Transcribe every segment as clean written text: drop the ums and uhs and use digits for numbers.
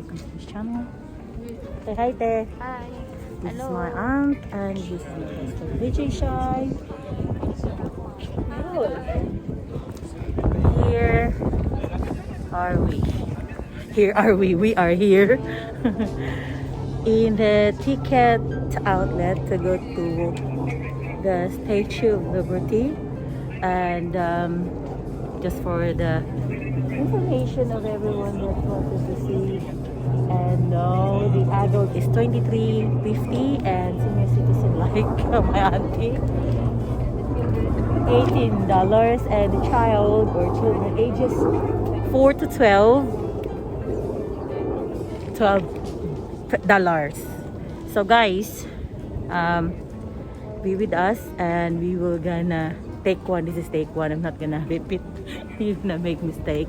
welcome to this channel. Say hi there. Hi. This is Hello. my aunt and this is my sister DJ Shy. Here are we. Here are we. We are here in the ticket outlet to go to the Statue of Liberty, and just for the information of everyone that wanted to see. And now the adult is $23.50 and senior citizen like my auntie $18, and the child or children ages 4 to 12 $12. So guys, be with us and we will gonna take one. This is take one. I'm not gonna repeat. You're gonna make mistake.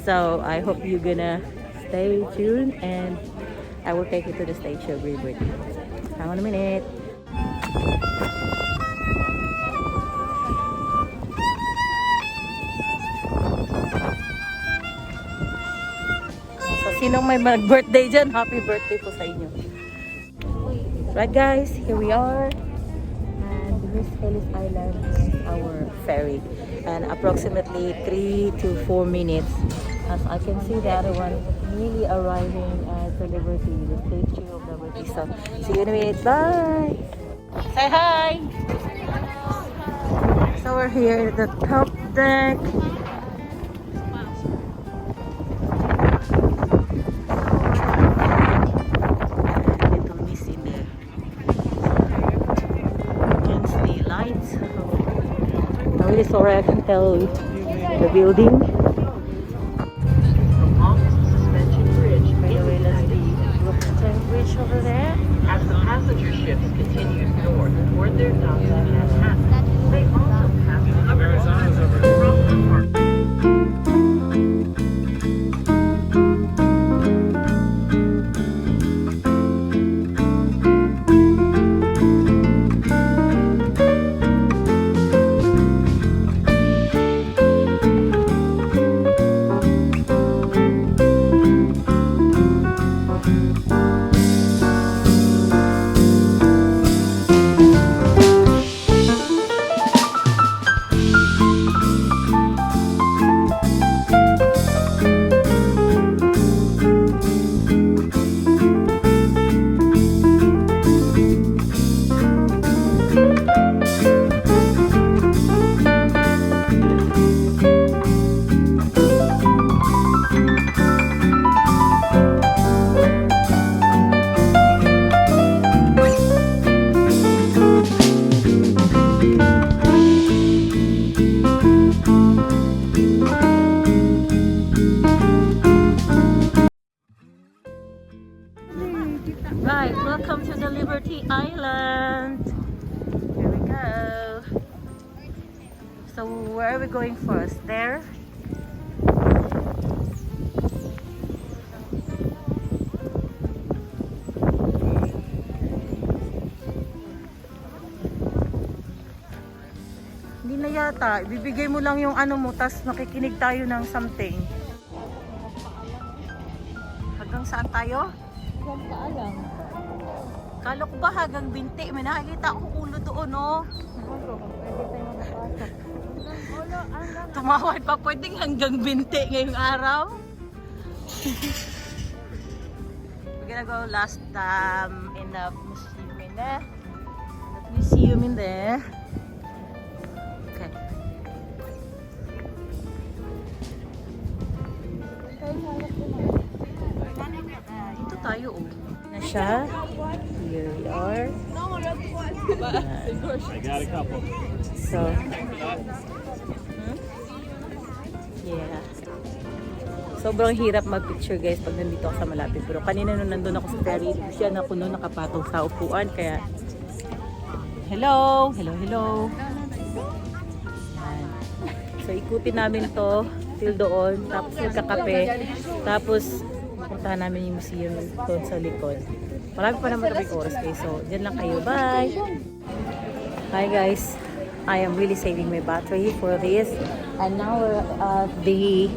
So I hope you're gonna stay tuned and I will take you to the Statue of Liberty. Hang on a minute. So sinong may mag-birthday dyan, happy birthday po sa inyo. Right guys, here we are. And Miss Ellis Island is our ferry. And approximately 3 to 4 minutes. As I can see, the other one nearly arriving at the Liberty, the Statue of Liberty. So, see you in a minute. Bye! Say hi! So, we're here at the top deck. Little mist in there. Against the lights. I'm really sorry, I can tell the building. Bridge over there. As the passenger ships continue north toward their docks in Manhattan, they also pass the Right, welcome to the Liberty Island. Here we go. So where are we going first? There? Hindi na yata. Ibibigay mo lang yung ano mo, tas makikinig tayo ng something. Hanggang saan tayo? Huwag ka alam. Kala ko ba hanggang binti? May nakikita akong ulo doon, no? Pwede tayo magpasok. Tumawad pa, pwedeng hanggang binti ngayong araw. We're gonna go last in the museum in there. Okay. Dito tayo, oh. Na siya. Here we are. I got a couple. So, yeah. Sobrang hirap mag-picture guys pag nandito ako sa malapit. Pero kanina nung nandun ako sa ferry, siya na kuno nakapatong sa upuan. Kaya, hello! Hello, hello! Yan. So, ikutin namin to till doon. Tapos magkakape. Tapos, puntahan namin yung museum doon sa likod. Marami pa naman kaming oras guys. So, dyan lang kayo. Bye! Hi guys! I am really saving my battery for this. And now we're at the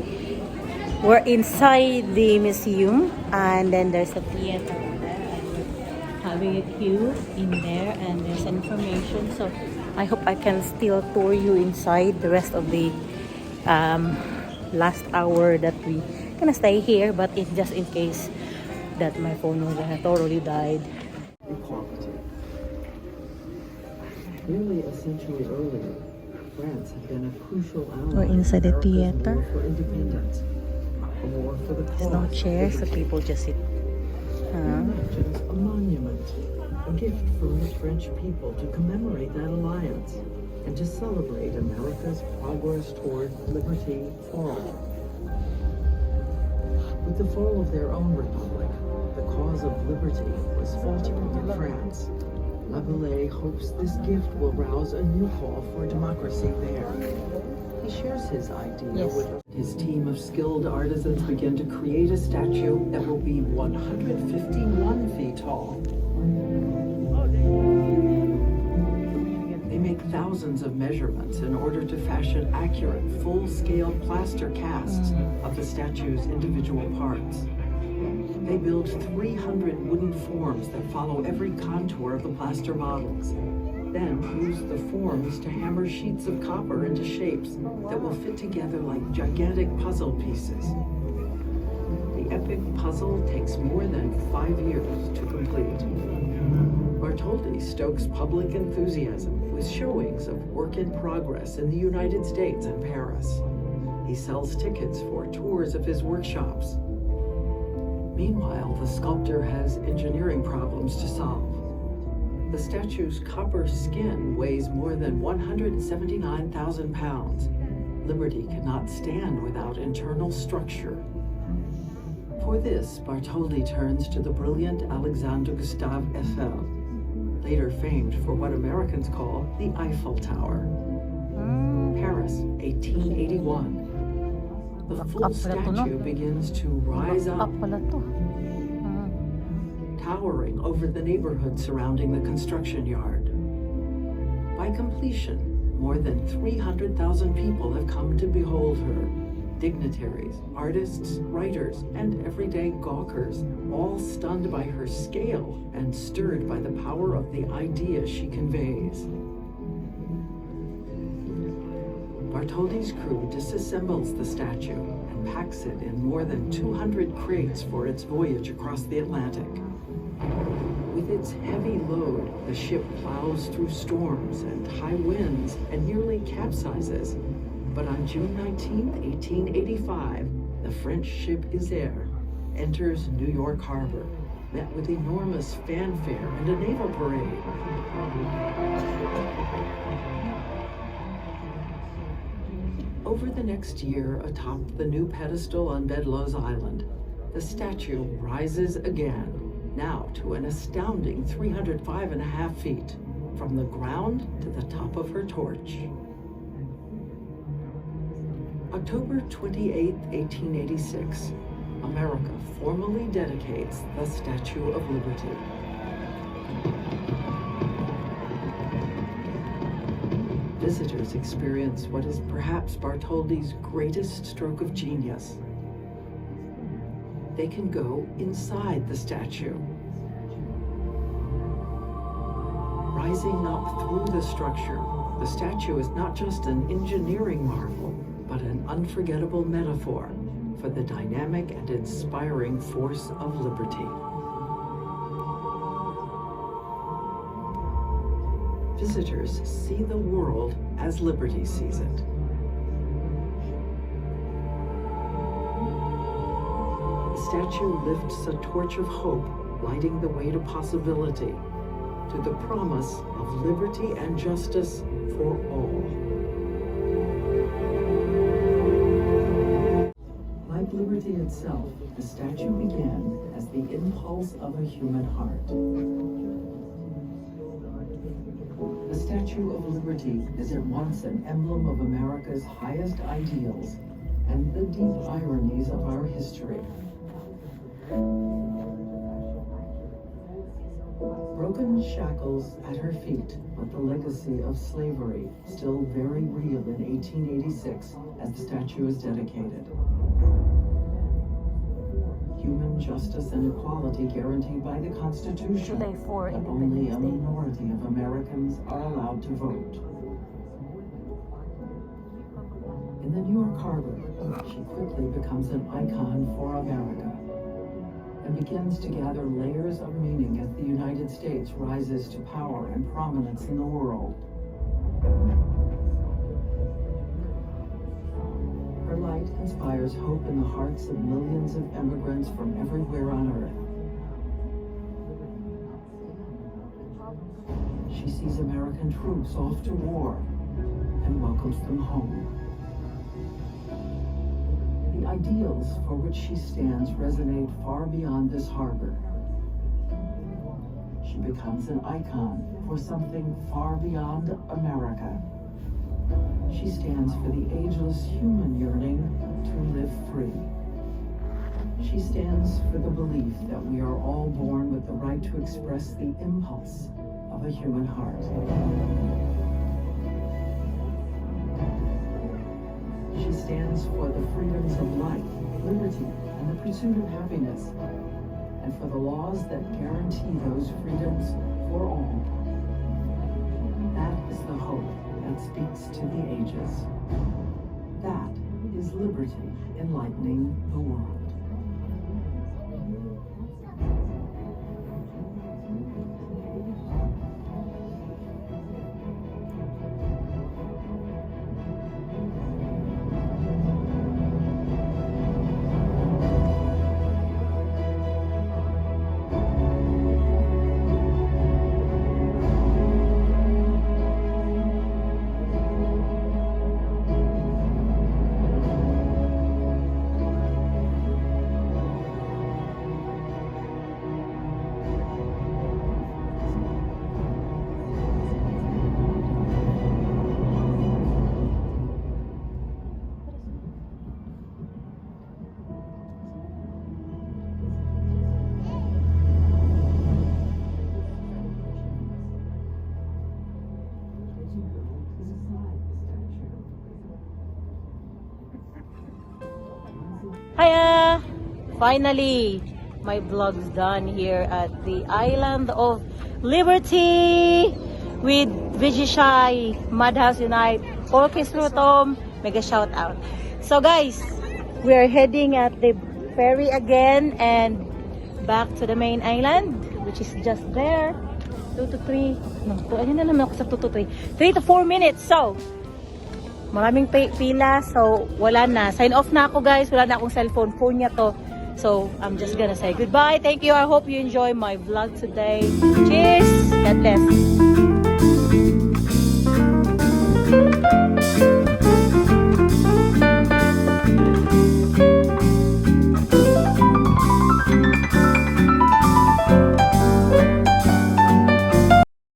We're inside the museum, and then there's a theater over there, and we're having a queue in there, and there's information. So I hope I can still tour you inside the rest of the last hour that we gonna stay here, but it's just in case that my phone was totally died. Equality. Nearly a century earlier, France had been a crucial ally We're inside the in America's theater. war for independence. A war for the There's no cause. chairs, so people just sit. Imagines a monument, a gift from the French people to commemorate that alliance and to celebrate America's progress toward liberty for all. With the fall of their own republic, the cause of liberty was faltering in France. Rabelais hopes this gift will rouse a new call for democracy there. He shares his idea with his team of skilled artisans begin to create a statue that will be 151 feet tall. They make thousands of measurements in order to fashion accurate, full-scale plaster casts of the statue's individual parts. They build 300 wooden forms that follow every contour of the plaster models. Then use the forms to hammer sheets of copper into shapes that will fit together like gigantic puzzle pieces. The epic puzzle takes more than 5 years to complete. Bartholdi stokes public enthusiasm with showings of work in progress in the United States and Paris. He sells tickets for tours of his workshops. Meanwhile, the sculptor has engineering problems to solve. The statue's copper skin weighs more than 179,000 pounds. Liberty cannot stand without internal structure. For this, Bartholdi turns to the brilliant Alexander Gustave Eiffel, later famed for what Americans call the Eiffel Tower. Paris, 1881. The full statue begins to rise up, towering over the neighborhood surrounding the construction yard. By completion, more than 300,000 people have come to behold her. Dignitaries, artists, writers, and everyday gawkers, all stunned by her scale and stirred by the power of the idea she conveys. Bartholdi's crew disassembles the statue and packs it in more than 200 crates for its voyage across the Atlantic. With its heavy load, the ship plows through storms and high winds and nearly capsizes. But on June 19, 1885, the French ship Isère enters New York Harbor, met with enormous fanfare and a naval parade. Over the next year, atop the new pedestal on Bedloe's Island, the statue rises again, now to an astounding 305.5 feet, from the ground to the top of her torch. October 28, 1886, America formally dedicates the Statue of Liberty. Visitors experience what is perhaps Bartholdi's greatest stroke of genius. They can go inside the statue. Rising up through the structure, the statue is not just an engineering marvel, but an unforgettable metaphor for the dynamic and inspiring force of liberty. Visitors see the world as liberty sees it. The statue lifts a torch of hope, lighting the way to possibility, to the promise of liberty and justice for all. Like liberty itself, the statue began as the impulse of a human heart. The Statue of Liberty is at once an emblem of America's highest ideals and the deep ironies of our history. Broken shackles at her feet, but the legacy of slavery still very real in 1886 as the statue is dedicated. human justice and equality guaranteed by the Constitution, July 4, but only a Independence Day. minority of Americans are allowed to vote. In the New York Harbor, she quickly becomes an icon for America and begins to gather layers of meaning as the United States rises to power and prominence in the world. Her light inspires hope in the hearts of millions of immigrants from everywhere on earth. She sees American troops off to war and welcomes them home. The ideals for which she stands resonate far beyond this harbor. She becomes an icon for something far beyond America. She stands for the ageless human yearning to live free. She stands for the belief that we are all born with the right to express the impulse of a human heart. She stands for the freedoms of life, liberty, and the pursuit of happiness, and for the laws that guarantee those freedoms for all. That is the hope that speaks to the ages. That is liberty enlightening the world. Hiya! Finally, my vlog's done here at the Island of Liberty with Vijishai, Madhouse Unite, Orchestra Tom, mega shout out. So guys, we are heading at the ferry again and back to the main island, which is just there. 2 to 3, no, ayun na naman ako sa 2 to 3. 3 to 4 minutes, so maraming pila, so wala na. Sign off na ako guys, wala na akong cellphone, phone niya to. So I'm just gonna say goodbye. Thank you. I hope you enjoy my vlog today. Cheers! God bless.